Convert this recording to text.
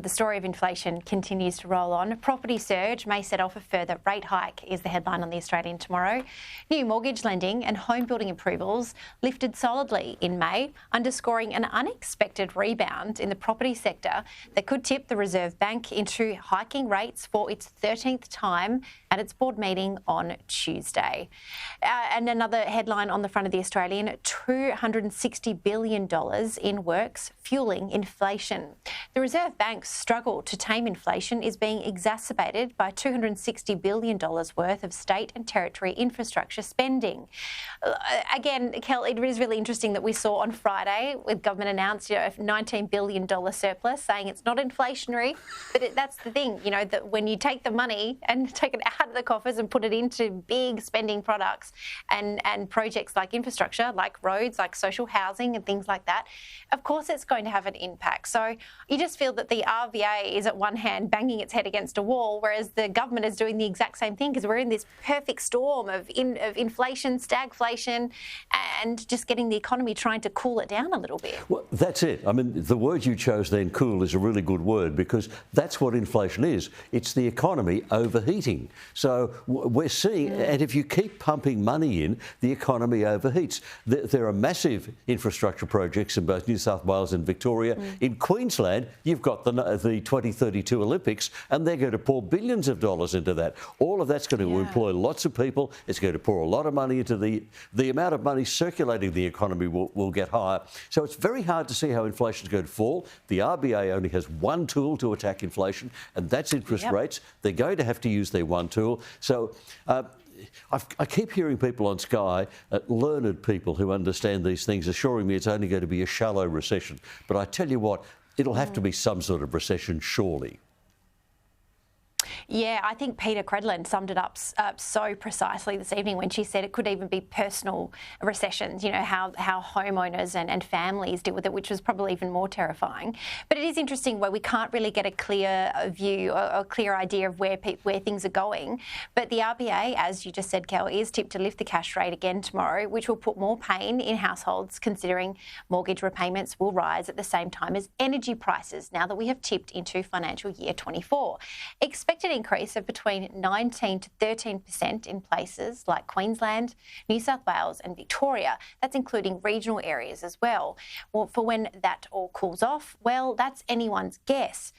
The story of inflation continues to roll on. Property surge may set off a further rate hike, is the headline on The Australian tomorrow. New mortgage lending and home building approvals lifted solidly in May, underscoring an unexpected rebound in the property sector that could tip the Reserve Bank into hiking rates for its 13th time at its board meeting on Tuesday. And another headline on the front of The Australian, $260 billion in works fueling inflation. The Reserve Bank's struggle to tame inflation is being exacerbated by $260 billion worth of state and territory infrastructure spending. Again, Kel, it is really interesting that we saw on Friday with government announced a $19 billion surplus, saying it's not inflationary, but that's the thing, that when you take the money and take it out of the coffers and put it into big spending products and projects like infrastructure, like roads, like social housing and things like that, of course it's going to have an impact. So you just feel that the RBA is at one hand banging its head against a wall, whereas the government is doing the exact same thing, because we're in this perfect storm of inflation, stagflation, and just getting the economy trying to cool it down a little bit. Well, that's it. I mean, the word you chose then, cool, is a really good word, because that's what inflation is. It's the economy overheating. So we're seeing, and if you keep pumping money in, the economy overheats. There are massive infrastructure projects in both New South Wales and Victoria. In Queensland, you've got the 2032 Olympics, and they're going to pour billions of dollars into that. All of that's going to employ lots of people. It's going to pour a lot of money into the amount of money circulating the economy will get higher. So it's very hard to see how inflation is going to fall. The RBA only has one tool to attack inflation, and that's interest rates. They're going to have to use their one tool. So I keep hearing people on Sky, learned people who understand these things, assuring me it's only going to be a shallow recession. But I tell you what, it'll have to be some sort of recession, surely. Yeah, I think Peter Credlin summed it up so precisely this evening when she said it could even be personal recessions, how homeowners and families deal with it, which was probably even more terrifying. But it is interesting where we can't really get a clear view or a clear idea of where things are going. But the RBA, as you just said, Kel, is tipped to lift the cash rate again tomorrow, which will put more pain in households, considering mortgage repayments will rise at the same time as energy prices now that we have tipped into financial year 24. Expected increase of between 19 to 13% in places like Queensland, New South Wales and Victoria. That's including regional areas as well. Well, for when that all cools off, well, that's anyone's guess.